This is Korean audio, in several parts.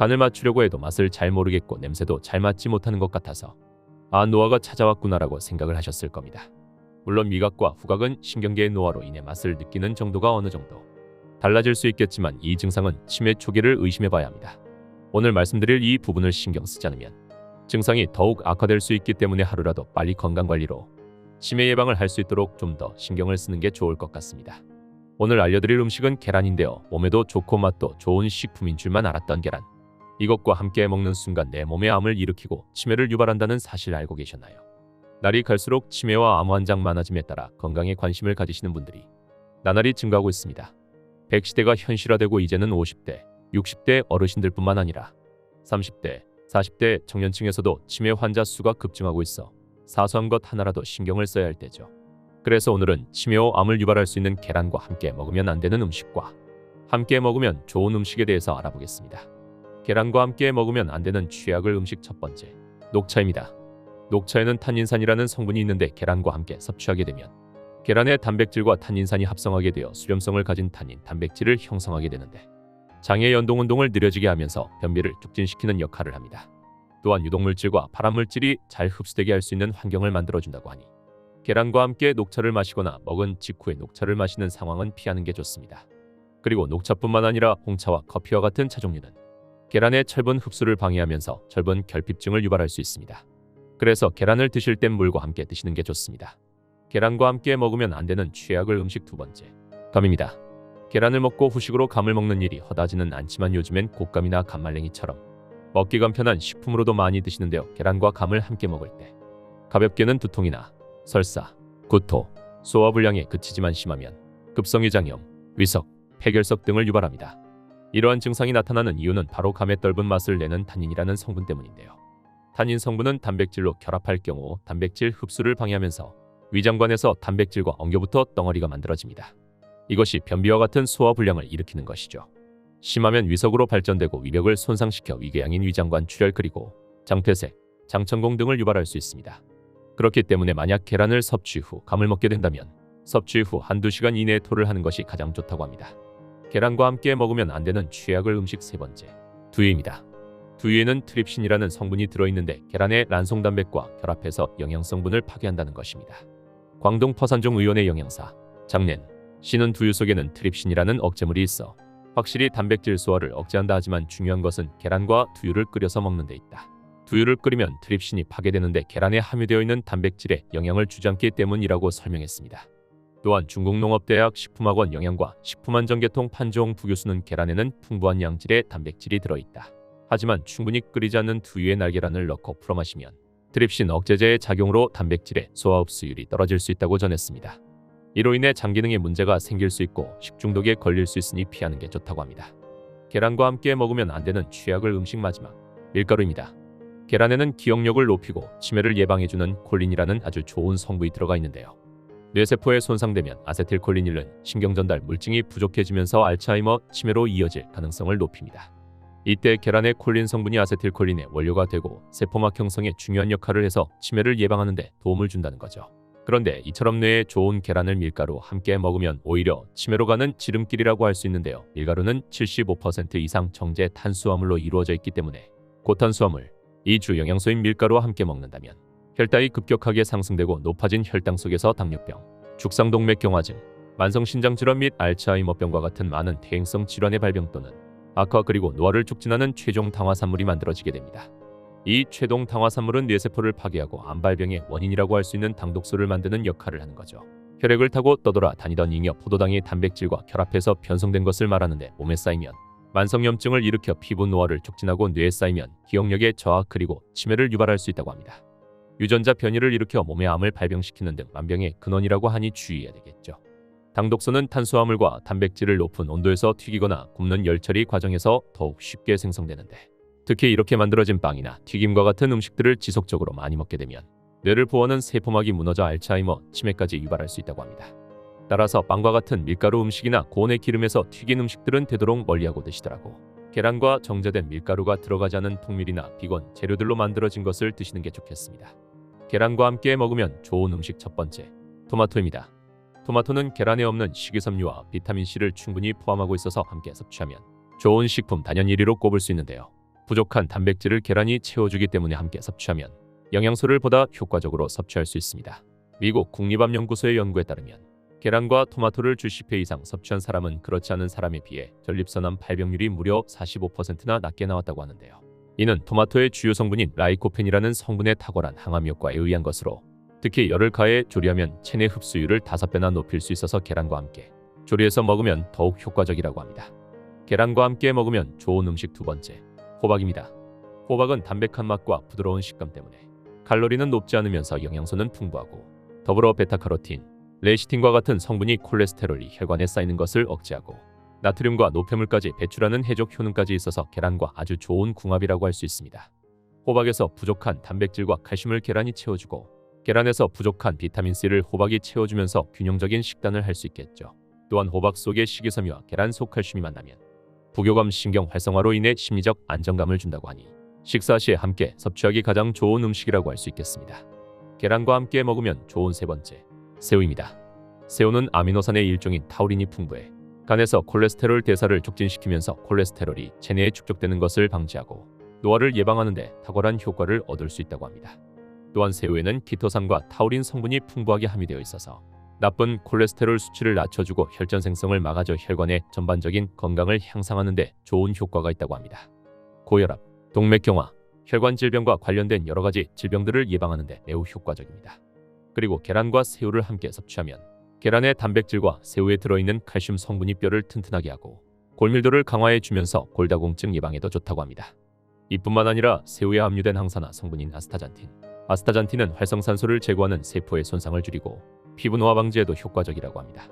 간을 맞추려고 해도 맛을 잘 모르겠고 냄새도 잘 맡지 못하는 것 같아서 아, 노화가 찾아왔구나라고 생각을 하셨을 겁니다. 물론 미각과 후각은 신경계의 노화로 인해 맛을 느끼는 정도가 어느 정도 달라질 수 있겠지만 이 증상은 치매 초기를 의심해봐야 합니다. 오늘 말씀드릴 이 부분을 신경 쓰지 않으면 증상이 더욱 악화될 수 있기 때문에 하루라도 빨리 건강관리로 치매 예방을 할 수 있도록 좀 더 신경을 쓰는 게 좋을 것 같습니다. 오늘 알려드릴 음식은 계란인데요. 몸에도 좋고 맛도 좋은 식품인 줄만 알았던 계란. 이것과 함께 먹는 순간 내 몸에 암을 일으키고 치매를 유발한다는 사실 알고 계셨나요? 날이 갈수록 치매와 암 환자 많아짐에 따라 건강에 관심을 가지시는 분들이 나날이 증가하고 있습니다. 100시대가 현실화되고 이제는 50대, 60대 어르신들뿐만 아니라 30대, 40대 청년층에서도 치매 환자 수가 급증하고 있어 사소한 것 하나라도 신경을 써야 할 때죠. 그래서 오늘은 치매와 암을 유발할 수 있는 계란과 함께 먹으면 안 되는 음식과 함께 먹으면 좋은 음식에 대해서 알아보겠습니다. 계란과 함께 먹으면 안 되는 최악의 음식 첫 번째, 녹차입니다. 녹차에는 탄닌산이라는 성분이 있는데 계란과 함께 섭취하게 되면 계란의 단백질과 탄닌산이 합성하게 되어 수렴성을 가진 탄닌 단백질을 형성하게 되는데 장의 연동 운동을 느려지게 하면서 변비를 촉진시키는 역할을 합니다. 또한 유독물질과 발암물질이 잘 흡수되게 할 수 있는 환경을 만들어준다고 하니 계란과 함께 녹차를 마시거나 먹은 직후에 녹차를 마시는 상황은 피하는 게 좋습니다. 그리고 녹차뿐만 아니라 홍차와 커피와 같은 차 종류는 계란의 철분 흡수를 방해하면서 철분 결핍증을 유발할 수 있습니다. 그래서 계란을 드실 땐 물과 함께 드시는 게 좋습니다. 계란과 함께 먹으면 안 되는 최악의 음식 두 번째, 감입니다. 계란을 먹고 후식으로 감을 먹는 일이 허다지는 않지만 요즘엔 곶감이나 감말랭이처럼 먹기 간편한 식품으로도 많이 드시는데요. 계란과 감을 함께 먹을 때 가볍게는 두통이나 설사, 구토, 소화불량에 그치지만 심하면 급성위장염, 위석, 폐결석 등을 유발합니다. 이러한 증상이 나타나는 이유는 바로 감의 떫은 맛을 내는 탄닌이라는 성분 때문인데요. 탄닌 성분은 단백질로 결합할 경우 단백질 흡수를 방해하면서 위장관에서 단백질과 엉겨붙어 덩어리가 만들어집니다. 이것이 변비와 같은 소화불량을 일으키는 것이죠. 심하면 위석으로 발전되고 위벽을 손상시켜 위궤양인 위장관 출혈 그리고 장폐색, 장천공 등을 유발할 수 있습니다. 그렇기 때문에 만약 계란을 섭취 후 감을 먹게 된다면 섭취 후 한두 시간 이내에 토를 하는 것이 가장 좋다고 합니다. 계란과 함께 먹으면 안 되는 최악의 음식 세 번째, 두유입니다. 두유에는 트립신이라는 성분이 들어있는데 계란의 란송단백과 결합해서 영양성분을 파괴한다는 것입니다. 광동 퍼산종 의원의 영양사 장낸 씨는 두유 속에는 트립신이라는 억제물이 있어 확실히 단백질 소화를 억제한다 하지만 중요한 것은 계란과 두유를 끓여서 먹는 데 있다. 두유를 끓이면 트립신이 파괴되는데 계란에 함유되어 있는 단백질에 영향을 주지 않기 때문이라고 설명했습니다. 또한 중국농업대학 식품학원 영양과 식품안전계통 판종 부교수는 계란에는 풍부한 양질의 단백질이 들어있다. 하지만 충분히 끓이지 않는 두유에 날계란을 넣고 풀어 마시면 트립신 억제제의 작용으로 단백질의 소화 흡수율이 떨어질 수 있다고 전했습니다. 이로 인해 장 기능에 문제가 생길 수 있고 식중독에 걸릴 수 있으니 피하는 게 좋다고 합니다. 계란과 함께 먹으면 안 되는 최악의 음식 마지막, 밀가루입니다. 계란에는 기억력을 높이고 치매를 예방해주는 콜린이라는 아주 좋은 성분이 들어가 있는데요. 뇌세포에 손상되면 아세틸콜린이라는 신경전달 물질이 부족해지면서 알츠하이머, 치매로 이어질 가능성을 높입니다. 이때 계란의 콜린 성분이 아세틸콜린의 원료가 되고 세포막 형성에 중요한 역할을 해서 치매를 예방하는 데 도움을 준다는 거죠. 그런데 이처럼 뇌에 좋은 계란을 밀가루와 함께 먹으면 오히려 치매로 가는 지름길이라고 할 수 있는데요. 밀가루는 75% 이상 정제 탄수화물로 이루어져 있기 때문에 고탄수화물, 이주 영양소인 밀가루와 함께 먹는다면 혈당이 급격하게 상승되고 높아진 혈당 속에서 당뇨병, 죽상동맥경화증, 만성신장질환 및 알츠하이머병과 같은 많은 퇴행성 질환의 발병 또는 악화 그리고 노화를 촉진하는 최종 당화산물이 만들어지게 됩니다. 이 최종 당화산물은 뇌세포를 파괴하고 암 발병의 원인이라고 할 수 있는 당독소를 만드는 역할을 하는 거죠. 혈액을 타고 떠돌아 다니던 잉여 포도당이 단백질과 결합해서 편성된 것을 말하는데 몸에 쌓이면 만성염증을 일으켜 피부 노화를 촉진하고 뇌에 쌓이면 기억력의 저하 그리고 치매를 유발할 수 있다고 합니다. 유전자 변이를 일으켜 몸에 암을 발병시키는 등 만병의 근원이라고 하니 주의해야 되겠죠. 당독소는 탄수화물과 단백질을 높은 온도에서 튀기거나 굽는 열처리 과정에서 더욱 쉽게 생성되는데 특히 이렇게 만들어진 빵이나 튀김과 같은 음식들을 지속적으로 많이 먹게 되면 뇌를 보호하는 세포막이 무너져 알츠하이머, 치매까지 유발할 수 있다고 합니다. 따라서 빵과 같은 밀가루 음식이나 고온의 기름에서 튀긴 음식들은 되도록 멀리하고 드시더라고. 계란과 정제된 밀가루가 들어가지 않은 통밀이나 비건 재료들로 만들어진 것을 드시는 게 좋겠습니다. 계란과 함께 먹으면 좋은 음식 첫 번째, 토마토입니다. 토마토는 계란에 없는 식이섬유와 비타민C를 충분히 포함하고 있어서 함께 섭취하면 좋은 식품 단연 1위로 꼽을 수 있는데요. 부족한 단백질을 계란이 채워주기 때문에 함께 섭취하면 영양소를 보다 효과적으로 섭취할 수 있습니다. 미국 국립암연구소의 연구에 따르면 계란과 토마토를 주 10회 이상 섭취한 사람은 그렇지 않은 사람에 비해 전립선암 발병률이 무려 45%나 낮게 나왔다고 하는데요. 이는 토마토의 주요 성분인 라이코펜이라는 성분의 탁월한 항암 효과에 의한 것으로, 특히 열을 가해 조리하면 체내 흡수율을 5배나 높일 수 있어서 계란과 함께 조리해서 먹으면 더욱 효과적이라고 합니다. 계란과 함께 먹으면 좋은 음식 두 번째, 호박입니다. 호박은 담백한 맛과 부드러운 식감 때문에 칼로리는 높지 않으면서 영양소는 풍부하고, 더불어 베타카로틴, 레시틴과 같은 성분이 콜레스테롤이 혈관에 쌓이는 것을 억제하고 나트륨과 노폐물까지 배출하는 해독 효능까지 있어서 계란과 아주 좋은 궁합이라고 할 수 있습니다. 호박에서 부족한 단백질과 칼슘을 계란이 채워주고, 계란에서 부족한 비타민C를 호박이 채워주면서 균형적인 식단을 할 수 있겠죠. 또한 호박 속의 식이섬유와 계란 속 칼슘이 만나면 부교감 신경 활성화로 인해 심리적 안정감을 준다고 하니 식사 시에 함께 섭취하기 가장 좋은 음식이라고 할 수 있겠습니다. 계란과 함께 먹으면 좋은 세 번째, 새우입니다. 새우는 아미노산의 일종인 타우린이 풍부해 간에서 콜레스테롤 대사를 촉진시키면서 콜레스테롤이 체내에 축적되는 것을 방지하고 노화를 예방하는 데 탁월한 효과를 얻을 수 있다고 합니다. 또한 새우에는 키토산과 타우린 성분이 풍부하게 함유되어 있어서 나쁜 콜레스테롤 수치를 낮춰주고 혈전 생성을 막아줘 혈관의 전반적인 건강을 향상하는 데 좋은 효과가 있다고 합니다. 고혈압, 동맥경화, 혈관 질병과 관련된 여러 가지 질병들을 예방하는 데 매우 효과적입니다. 그리고 계란과 새우를 함께 섭취하면 계란의 단백질과 새우에 들어있는 칼슘 성분이 뼈를 튼튼하게 하고 골밀도를 강화해 주면서 골다공증 예방에도 좋다고 합니다. 이뿐만 아니라 새우에 함유된 항산화 성분인 아스타잔틴은 활성산소를 제거하는 세포의 손상을 줄이고 피부 노화 방지에도 효과적이라고 합니다.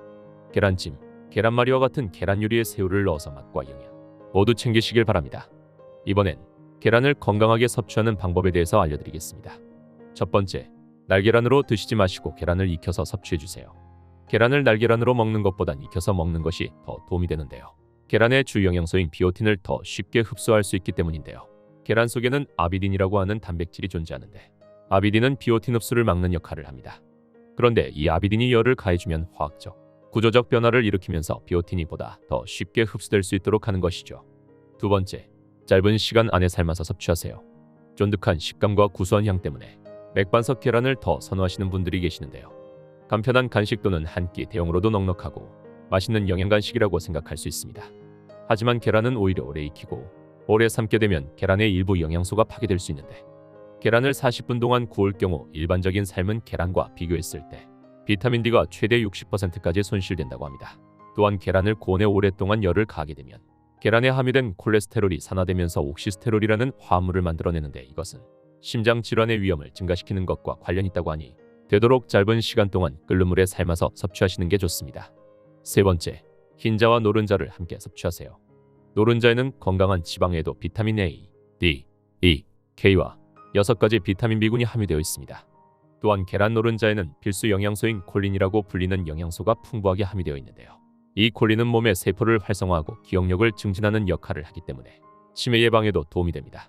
계란찜, 계란말이와 같은 계란 요리에 새우를 넣어서 맛과 영양 모두 챙기시길 바랍니다. 이번엔 계란을 건강하게 섭취하는 방법에 대해서 알려드리겠습니다. 첫 번째, 날계란으로 드시지 마시고 계란을 익혀서 섭취해주세요. 계란을 날계란으로 먹는 것보단 익혀서 먹는 것이 더 도움이 되는데요. 계란의 주 영양소인 비오틴을 더 쉽게 흡수할 수 있기 때문인데요. 계란 속에는 아비딘이라고 하는 단백질이 존재하는데, 아비딘은 비오틴 흡수를 막는 역할을 합니다. 그런데 이 아비딘이 열을 가해주면 화학적, 구조적 변화를 일으키면서 비오틴이 보다 더 쉽게 흡수될 수 있도록 하는 것이죠. 두 번째, 짧은 시간 안에 삶아서 섭취하세요. 쫀득한 식감과 구수한 향 때문에 맥반석 계란을 더 선호하시는 분들이 계시는데요. 간편한 간식 또는 한 끼 대용으로도 넉넉하고 맛있는 영양간식이라고 생각할 수 있습니다. 하지만 계란은 오히려 오래 익히고 오래 삶게 되면 계란의 일부 영양소가 파괴될 수 있는데, 계란을 40분 동안 구울 경우 일반적인 삶은 계란과 비교했을 때 비타민 D가 최대 60%까지 손실된다고 합니다. 또한 계란을 고온에 오랫동안 열을 가하게 되면 계란에 함유된 콜레스테롤이 산화되면서 옥시스테롤이라는 화합물을 만들어내는데, 이것은 심장 질환의 위험을 증가시키는 것과 관련이 있다고 하니 되도록 짧은 시간 동안 끓는 물에 삶아서 섭취하시는 게 좋습니다. 세 번째, 흰자와 노른자를 함께 섭취하세요. 노른자에는 건강한 지방 외에도 비타민 A, D, E, K와 6가지 비타민 B군이 함유되어 있습니다. 또한 계란 노른자에는 필수 영양소인 콜린이라고 불리는 영양소가 풍부하게 함유되어 있는데요. 이 콜린은 몸의 세포를 활성화하고 기억력을 증진하는 역할을 하기 때문에 치매 예방에도 도움이 됩니다.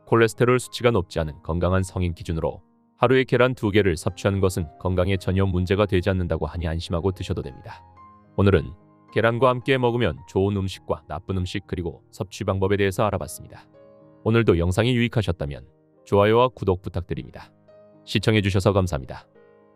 콜레스테롤 수치가 높지 않은 건강한 성인 기준으로 하루에 계란 2개를 섭취하는 것은 건강에 전혀 문제가 되지 않는다고 하니 안심하고 드셔도 됩니다. 오늘은 계란과 함께 먹으면 좋은 음식과 나쁜 음식 그리고 섭취 방법에 대해서 알아봤습니다. 오늘도 영상이 유익하셨다면 좋아요와 구독 부탁드립니다. 시청해주셔서 감사합니다.